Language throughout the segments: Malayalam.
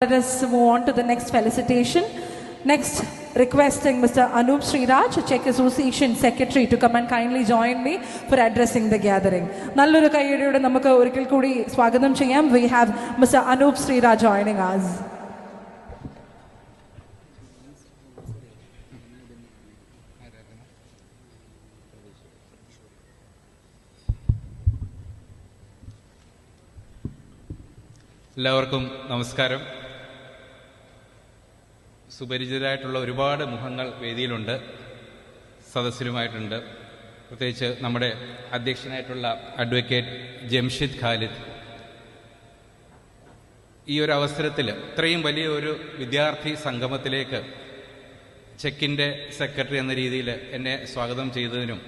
Let us move on to the next felicitation. Next, requesting Mr. Anup Sriraj, Czech Association Secretary, to come and kindly join me for addressing the gathering. നല്ലൊരു കൈയ്യടിയോടെ നമുക്ക് ഒരിക്കൽ കൂടി സ്വാഗതം ചെയ്യാം. We have Mr. Anup Sriraj joining us. എല്ലാവർക്കും നമസ്കാരം. സുപരിചിതരായിട്ടുള്ള ഒരുപാട് മുഖങ്ങൾ വേദിയിലുണ്ട്, സദസ്സിലുമായിട്ടുണ്ട്. പ്രത്യേകിച്ച് നമ്മുടെ അധ്യക്ഷനായിട്ടുള്ള അഡ്വക്കേറ്റ് ജംഷിദ് ഖാലിദ്. ഈ ഒരു അവസരത്തിൽ ഇത്രയും വലിയ ഒരു വിദ്യാർത്ഥി സംഗമത്തിലേക്ക് ചെക്കിൻ്റെ സെക്രട്ടറി എന്ന രീതിയിൽ എന്നെ സ്വാഗതം ചെയ്തതിനും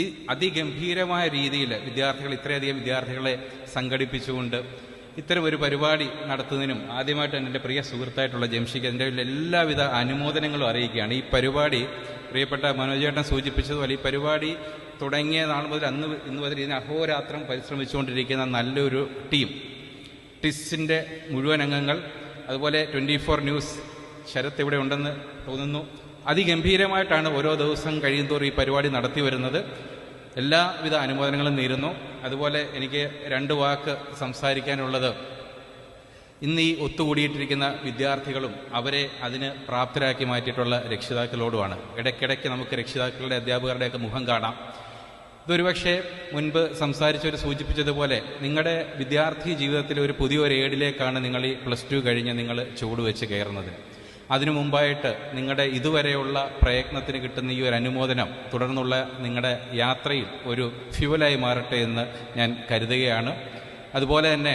ഈ അതിഗംഭീരമായ രീതിയിൽ ഇത്രയധികം വിദ്യാർത്ഥികളെ സംഘടിപ്പിച്ചുകൊണ്ട് ഇത്തരം ഒരു പരിപാടി നടത്തുന്നതിനും ആദ്യമായിട്ട് എൻ്റെ പ്രിയ സുഹൃത്തായിട്ടുള്ള ജംഷിക്ക് എൻ്റെ എല്ലാവിധ അനുമോദനങ്ങളും അറിയിക്കുകയാണ്. ഈ പരിപാടി പ്രിയപ്പെട്ട മനോജേട്ടൻ സൂചിപ്പിച്ചതുപോലെ ഈ പരിപാടി തുടങ്ങിയ നാൾ മുതൽ ഇന്ന് മുതൽ ഇതിന് അഹോരാത്രം പരിശ്രമിച്ചുകൊണ്ടിരിക്കുന്ന നല്ലൊരു ടീം, ടിസിൻ്റെ മുഴുവൻ അംഗങ്ങൾ, അതുപോലെ 24 ന്യൂസ് ശരത്ത് ഇവിടെ ഉണ്ടെന്ന് തോന്നുന്നു. അതിഗംഭീരമായിട്ടാണ് ഓരോ ദിവസം കഴിയുന്തോറും ഈ പരിപാടി നടത്തി വരുന്നത്. എല്ലാവിധ അനുമോദനങ്ങളും നേരുന്നു. അതുപോലെ എനിക്ക് 2 വാക്ക് സംസാരിക്കാനുള്ളത്, ഇന്ന് ഈ ഒത്തുകൂടിയിട്ടിരിക്കുന്ന വിദ്യാർത്ഥികളും അവരെ അതിന് പ്രാപ്തരാക്കി മാറ്റിയിട്ടുള്ള രക്ഷിതാക്കളോടുമാണ്. ഇടയ്ക്കിടയ്ക്ക് നമുക്ക് രക്ഷിതാക്കളുടെ അധ്യാപകരുടെയൊക്കെ മുഖം കാണാം. ഇതൊരുപക്ഷെ മുൻപ് സംസാരിച്ചവർ സൂചിപ്പിച്ചതുപോലെ നിങ്ങളുടെ വിദ്യാർത്ഥി ജീവിതത്തിലെ ഒരു പുതിയൊരു ഏടിലേക്കാണ് നിങ്ങൾ ഈ +2 കഴിഞ്ഞ് നിങ്ങൾ ചുവടുവെച്ച് കയറുന്നത്. അതിനു മുമ്പായിട്ട് നിങ്ങളുടെ ഇതുവരെയുള്ള പ്രയത്നത്തിന് കിട്ടുന്ന ഈ ഒരു അനുമോദനം തുടർന്നുള്ള നിങ്ങളുടെ യാത്രയിൽ ഒരു ഫ്യൂവലായി മാറട്ടെ എന്ന് ഞാൻ കരുതുകയാണ്. അതുപോലെ തന്നെ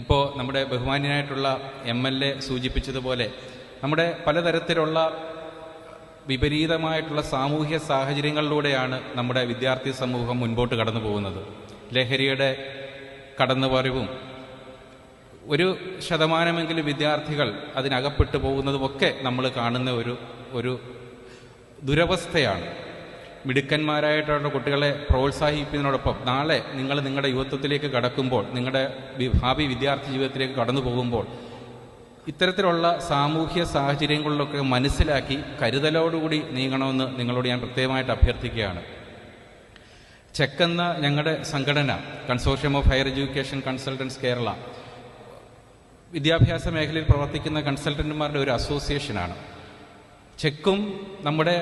ഇപ്പോൾ നമ്മുടെ ബഹുമാന്യനായിട്ടുള്ള MLA സൂചിപ്പിച്ചതുപോലെ നമ്മുടെ പലതരത്തിലുള്ള വിപരീതമായിട്ടുള്ള സാമൂഹ്യ സാഹചര്യങ്ങളിലൂടെയാണ് നമ്മുടെ വിദ്യാർത്ഥി സമൂഹം മുൻപോട്ട് കടന്നു പോകുന്നത്. ലഹരിയുടെ കടന്നുവരവും 1% വിദ്യാർത്ഥികൾ അതിനകപ്പെട്ടു പോകുന്നതുമൊക്കെ നമ്മൾ കാണുന്ന ഒരു ദുരവസ്ഥയാണ്. മിടുക്കന്മാരായിട്ടുള്ള കുട്ടികളെ പ്രോത്സാഹിപ്പിക്കുന്നതിനോടൊപ്പം നാളെ നിങ്ങൾ നിങ്ങളുടെ യുവത്വത്തിലേക്ക് കടക്കുമ്പോൾ, നിങ്ങളുടെ ഭാവി വിദ്യാർത്ഥി ജീവിതത്തിലേക്ക് കടന്നു പോകുമ്പോൾ ഇത്തരത്തിലുള്ള സാമൂഹ്യ സാഹചര്യങ്ങളിലൊക്കെ മനസ്സിലാക്കി കരുതലോടുകൂടി നീങ്ങണമെന്ന് നിങ്ങളോട് ഞാൻ പ്രത്യേകമായിട്ട് അഭ്യർത്ഥിക്കുകയാണ്. ചെക്കെന്ന ഞങ്ങളുടെ സംഘടന, consortium of higher education consultants Kerala, വിദ്യാഭ്യാസ മേഖലയിൽ പ്രവർത്തിക്കുന്ന കൺസൾട്ടന്റുമാരുടെ ഒരു അസോസിയേഷനാണ്. ചെക്കും നമ്മുടെ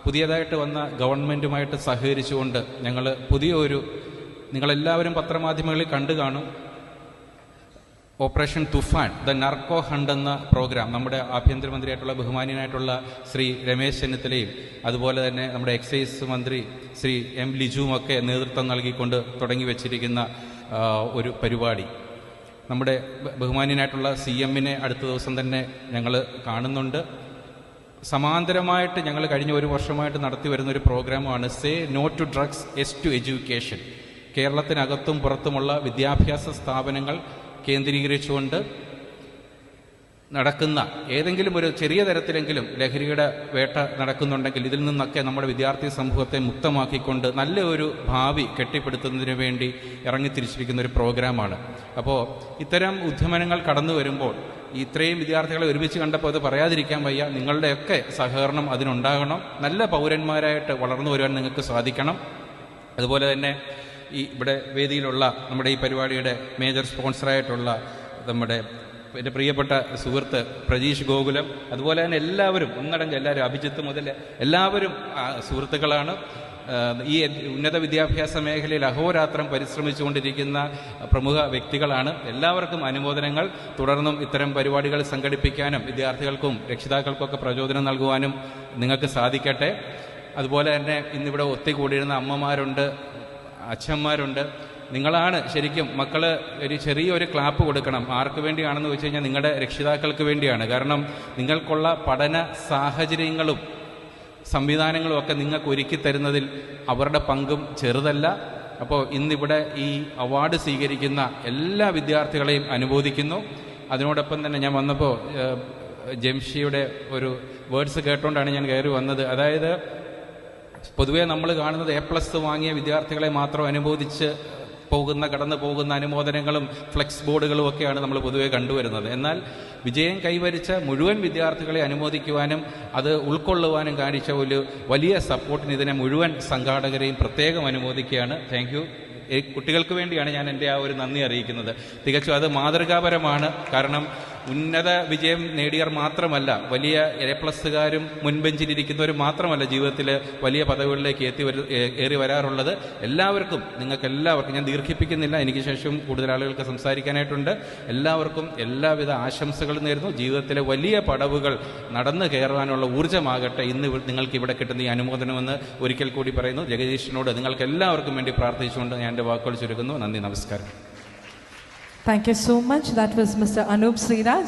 പുതിയതായിട്ട് വന്ന ഗവൺമെൻറ്റുമായിട്ട് സഹകരിച്ചുകൊണ്ട് ഞങ്ങൾ നിങ്ങളെല്ലാവരും പത്രമാധ്യമങ്ങളിൽ കണ്ടു കാണും, operation Toofan the narco hunt എന്ന പ്രോഗ്രാം നമ്മുടെ ആഭ്യന്തരമന്ത്രിയായിട്ടുള്ള ബഹുമാന്യനായിട്ടുള്ള ശ്രീ രമേശ് ചെന്നിത്തലയും അതുപോലെ തന്നെ നമ്മുടെ എക്സൈസ് മന്ത്രി ശ്രീ M ലിജുവുമൊക്കെ നേതൃത്വം നൽകിക്കൊണ്ട് തുടങ്ങി വച്ചിരിക്കുന്ന ഒരു പരിപാടി. നമ്മുടെ ബഹുമാന്യനായിട്ടുള്ള CM-നെ അടുത്ത ദിവസം തന്നെ ഞങ്ങൾ കാണുന്നുണ്ട്. സമാന്തരമായിട്ട് ഞങ്ങൾ കഴിഞ്ഞ 1 വർഷമായിട്ട് നടത്തി വരുന്നൊരു പ്രോഗ്രാമാണ് say no to drugs, yes to education. കേരളത്തിനകത്തും പുറത്തുമുള്ള വിദ്യാഭ്യാസ സ്ഥാപനങ്ങൾ കേന്ദ്രീകരിച്ചുകൊണ്ട് നടക്കുന്ന ഏതെങ്കിലും ഒരു ചെറിയ തരത്തിലെങ്കിലും ലഹരിയുടെ വേട്ട നടക്കുന്നുണ്ടെങ്കിൽ ഇതിൽ നിന്നൊക്കെ നമ്മുടെ വിദ്യാർത്ഥി സമൂഹത്തെ മുക്തമാക്കിക്കൊണ്ട് നല്ല ഒരു ഭാവി കെട്ടിപ്പടുത്തുന്നതിന് വേണ്ടി ഇറങ്ങിത്തിരിച്ചിരിക്കുന്ന ഒരു പ്രോഗ്രാമാണ്. അപ്പോൾ ഇത്തരം ഉദ്യമനങ്ങൾ കടന്നു വരുമ്പോൾ ഇത്രയും വിദ്യാർത്ഥികളെ ഒരുമിച്ച് കണ്ടപ്പോൾ അത് പറയാതിരിക്കാൻ വയ്യ. നിങ്ങളുടെയൊക്കെ സഹകരണം അതിനുണ്ടാകണം. നല്ല പൗരന്മാരായിട്ട് വളർന്നു വരുവാൻ നിങ്ങൾക്ക് സാധിക്കണം. അതുപോലെ തന്നെ ഇവിടെ വേദിയിലുള്ള നമ്മുടെ ഈ പരിപാടിയുടെ മേജർ സ്പോൺസറായിട്ടുള്ള നമ്മുടെ എൻ്റെ പ്രിയപ്പെട്ട സുഹൃത്ത് പ്രജീഷ് ഗോകുലം, അതുപോലെ തന്നെ എല്ലാവരും എല്ലാവരും അഭിജിത്ത് മുതൽ എല്ലാവരും സുഹൃത്തുക്കളാണ്. ഈ ഉന്നത വിദ്യാഭ്യാസ മേഖലയിൽ അഹോരാത്രം പരിശ്രമിച്ചുകൊണ്ടിരിക്കുന്ന പ്രമുഖ വ്യക്തികളാണ്. എല്ലാവർക്കും അനുമോദനങ്ങൾ. തുടർന്നും ഇത്തരം പരിപാടികൾ സംഘടിപ്പിക്കാനും വിദ്യാർത്ഥികൾക്കും രക്ഷിതാക്കൾക്കൊക്കെ പ്രചോദനം നൽകുവാനും നിങ്ങൾക്ക് സാധിക്കട്ടെ. അതുപോലെ തന്നെ ഇന്നിവിടെ ഒത്തുകൂടിയിരുന്ന അമ്മമാരുണ്ട്, അച്ഛന്മാരുണ്ട്. നിങ്ങളാണ് ശരിക്കും മക്കൾ ഒരു ചെറിയൊരു ക്ലാപ്പ് കൊടുക്കണം. ആർക്ക് വേണ്ടിയാണെന്ന് വെച്ച് കഴിഞ്ഞാൽ നിങ്ങളുടെ രക്ഷിതാക്കൾക്ക് വേണ്ടിയാണ്. കാരണം നിങ്ങൾക്കുള്ള പഠന സാഹചര്യങ്ങളും സംവിധാനങ്ങളും ഒക്കെ നിങ്ങൾക്ക് ഒരുക്കി തരുന്നതിൽ അവരുടെ പങ്കും ചെറുതല്ല. അപ്പോൾ ഇന്നിവിടെ ഈ അവാർഡ് സ്വീകരിക്കുന്ന എല്ലാ വിദ്യാർത്ഥികളെയും അനുമോദിക്കുന്നു. അതിനോടൊപ്പം തന്നെ ഞാൻ വന്നപ്പോൾ ജംഷിയുടെ ഒരു വേർഡ്സ് കേട്ടുകൊണ്ടാണ് ഞാൻ കയറി വന്നത്. അതായത് പൊതുവേ നമ്മൾ കാണുന്നത് A+ വാങ്ങിയ വിദ്യാർത്ഥികളെ മാത്രം അനുമോദിച്ച് കടന്നു പോകുന്ന അനുമോദനങ്ങളും ഫ്ലെക്സ് ബോർഡുകളും ഒക്കെയാണ് നമ്മൾ പൊതുവെ കണ്ടുവരുന്നത്. എന്നാൽ വിജയം കൈവരിച്ച മുഴുവൻ വിദ്യാർത്ഥികളെ അനുമോദിക്കുവാനും അത് ഉൾക്കൊള്ളുവാനും കാണിച്ച ഒരു വലിയ സപ്പോർട്ടിന് ഇതിനെ മുഴുവൻ സംഘാടകരെയും പ്രത്യേകം അനുമോദിക്കുകയാണ്. Thank you. കുട്ടികൾക്ക് വേണ്ടിയാണ് ഞാൻ എൻ്റെ ആ ഒരു നന്ദി അറിയിക്കുന്നത്. തികച്ചും അത് മാതൃകാപരമാണ്. കാരണം ഉന്നത വിജയം നേടിയവർ മാത്രമല്ല, വലിയ A+കാരും മുൻബെഞ്ചിലിരിക്കുന്നവരും മാത്രമല്ല ജീവിതത്തിൽ വലിയ പദവികളിലേക്ക് ഏറി വരാറുള്ളത്. എല്ലാവർക്കും, നിങ്ങൾക്ക് എല്ലാവർക്കും, ഞാൻ ദീർഘിപ്പിക്കുന്നില്ല, എനിക്ക് ശേഷം കൂടുതൽ ആളുകൾക്ക് സംസാരിക്കാനായിട്ടുണ്ട്. എല്ലാവർക്കും എല്ലാവിധ ആശംസകളും നേരുന്നു. ജീവിതത്തിലെ വലിയ പടവുകൾ നടന്നു കയറാനുള്ള ഊർജ്ജമാകട്ടെ ഇന്ന് നിങ്ങൾക്ക് ഇവിടെ കിട്ടുന്ന ഈ അനുമോദനമെന്ന് ഒരിക്കൽ കൂടി പറയുന്നു. ജഗദീഷിനോട് നിങ്ങൾക്ക് എല്ലാവർക്കും വേണ്ടി പ്രാർത്ഥിച്ചുകൊണ്ട് ഞാൻ എൻ്റെ വാക്കുകൾ ചുരുക്കുന്നു. നന്ദി, നമസ്കാരം. Thank you so much. That was Mr. Anup Sriraj.